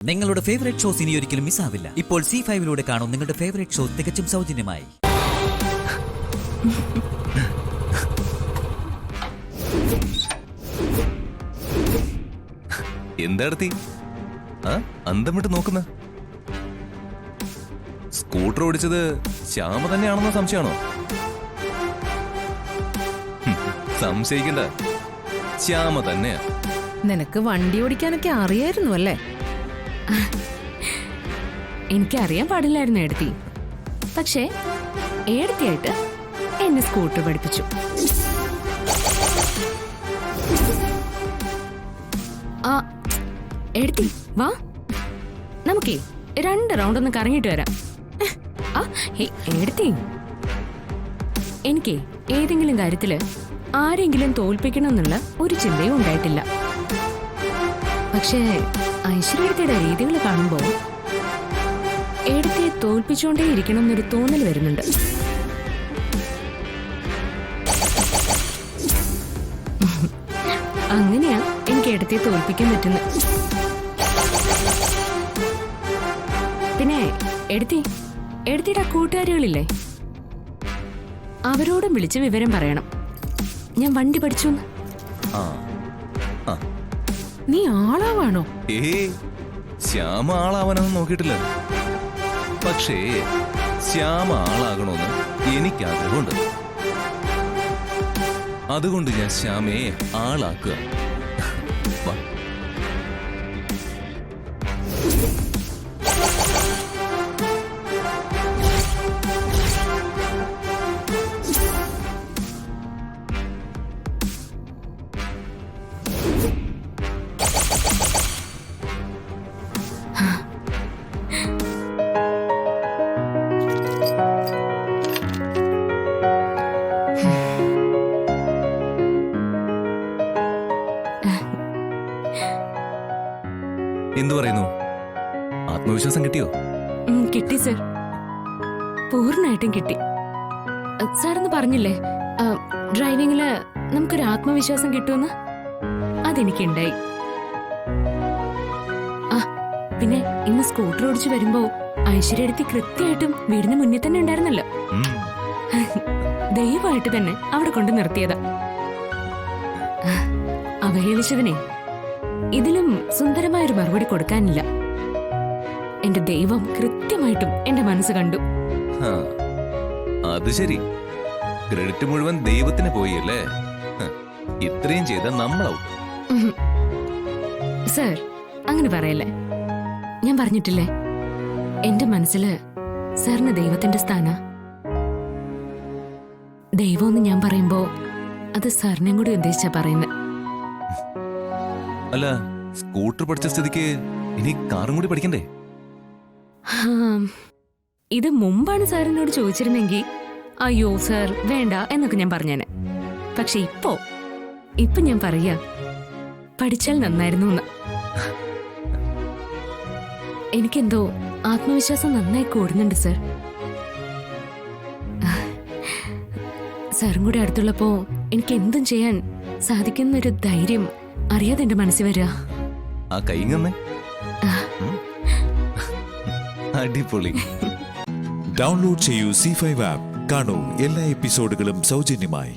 നിങ്ങളുടെ favourite shows ഇനി ഒരിക്കലും മിസ്സാവില്ല. ഇപ്പോൾ C5 കാണും നിങ്ങളുടെ ഫേവറേറ്റ് ഷോ തികച്ചും സൗജന്യമായി. എന്താടത്തി അന്തം വിട്ട് നോക്കുന്ന? സ്കൂട്ടർ ഓടിച്ചത് ശ്യാമ തന്നെയാണെന്ന സംശയമാണോ? സംശയിക്കണ്ട, ശ്യാമ തന്നെയാ. നിനക്ക് വണ്ടി ഓടിക്കാനൊക്കെ അറിയായിരുന്നു അല്ലേ? എനിക്കറിയാൻ പാടില്ലായിരുന്നു ഏടത്തി. പക്ഷേ ഏടത്തിയായിട്ട് എന്നെ സ്കൂട്ടർ പഠിപ്പിച്ചു. ആ ഏടത്തി വാ, നമുക്കേ 2 റൗണ്ട് ഒന്ന് കറങ്ങിയിട്ട് വരാം. ഏടത്തി, എനിക്ക് ഏതെങ്കിലും കാര്യത്തില് ആരെങ്കിലും തോൽപ്പിക്കണമെന്നുള്ള ഒരു ചിന്തയും ഉണ്ടായിട്ടില്ല. പക്ഷേ ഐശ്വര്യയുടെ രീതികൾ കാണുമ്പോ ഏടത്തിയെ തോൽപ്പിച്ചോണ്ടേ ഇരിക്കണം എന്നൊരു തോന്നൽ വരുന്നുണ്ട്. അങ്ങനെയാ എനിക്ക് ഏടത്തിയെ തോൽപ്പിക്കാൻ പറ്റുന്നത്. പിന്നെ ഏടത്തിയുടെ കൂട്ടുകാരികളില്ലേ, അവരോടും വിളിച്ച് വിവരം പറയണം ഞാൻ വണ്ടി പഠിച്ചു. നീ ആളാവാണോ? ശ്യാമ ആളാവാനൊന്നും നോക്കിയിട്ടില്ല. പക്ഷേ ശ്യാമ ആളാകണമെന്ന് എനിക്ക് ആഗ്രഹമുണ്ട്. അതുകൊണ്ട് ഞാൻ ശ്യാമയെ ആളാക്കുക. എന്തു പറയുന്നു? ആത്മവിശ്വാസം കിട്ടിയോ? കിട്ടി സർ, പൂർണ്ണമായിട്ടും കിട്ടി. സാറെന്ന് പറഞ്ഞില്ലേ ഡ്രൈവിംഗില് നമുക്കൊരു ആത്മവിശ്വാസം കിട്ടുമെന്ന്? അതെനിക്കുണ്ടായി. പിന്നെ ഇന്ന് സ്കൂട്ടർ ഓടിച്ചു വരുമ്പോ ഐശ്വര്യടുത്തി കൃത്യമായിട്ടും വീടിന് മുന്നിൽ തന്നെ ഉണ്ടായിരുന്നല്ലോ. ദയവായിട്ട് തന്നെ അവിടെ കൊണ്ട് നിർത്തിയതാ. അവഹേളിച്ചതിനെ ഇതിലും സുന്ദരമായൊരു മറുപടി കൊടുക്കാനില്ല. എന്റെ ദൈവം കൃത്യമായിട്ടും എന്റെ മനസ്സ് കണ്ടു. അത് ശരി, ക്രെഡിറ്റ് മുഴുവൻ ദൈവത്തിന് പോയി അല്ലേ? ഇത്രയും ചെയ്ത നമ്മളാവും. സർ അങ്ങനെ പറയല്ലേ. ഞാൻ പറഞ്ഞിട്ടില്ലേ എന്റെ മനസ്സില് സാറിന് ദൈവത്തിന്റെ സ്ഥാന. ദൈവമെന്ന് ഞാൻ പറയുമ്പോ അത് സാറിനെയും കൂടി ഉദ്ദേശിച്ചാ പറയുന്നത്. അല്ല, സ്കൂട്ടർ പഠിച്ച സ്ഥിതിക്ക് ഇനി കാറും കൂടി പഠിക്കണ്ടേ? ഇത് മുമ്പാണ് സാറിനോട് ചോദിച്ചിരുന്നെങ്കിൽ അയ്യോ സാർ വേണ്ട എന്നൊക്കെ ഞാൻ പറഞ്ഞേനെ. പക്ഷെ ഇപ്പൊ ഞാൻ പറയാ പഠിച്ചാൽ നന്നായിരുന്നു എന്ന്. എനിക്കെന്തോ ആത്മവിശ്വാസം നന്നായി കൂടുന്നുണ്ട് സർ. സാറും കൂടെ അടുത്തുള്ളപ്പോ എനിക്ക് എന്തും ചെയ്യാൻ സാധിക്കുന്നൊരു ധൈര്യം അറിയാതെ എന്റെ മനസ്സിൽ വരിക. ആ കൈങ്ങന്നേ അടിപൊളി. ഡൗൺലോഡ് ചെയ്യൂ C5 ആപ്പ്. കാണൂ എല്ലാ എപ്പിസോഡുകളും സൗജന്യമായി.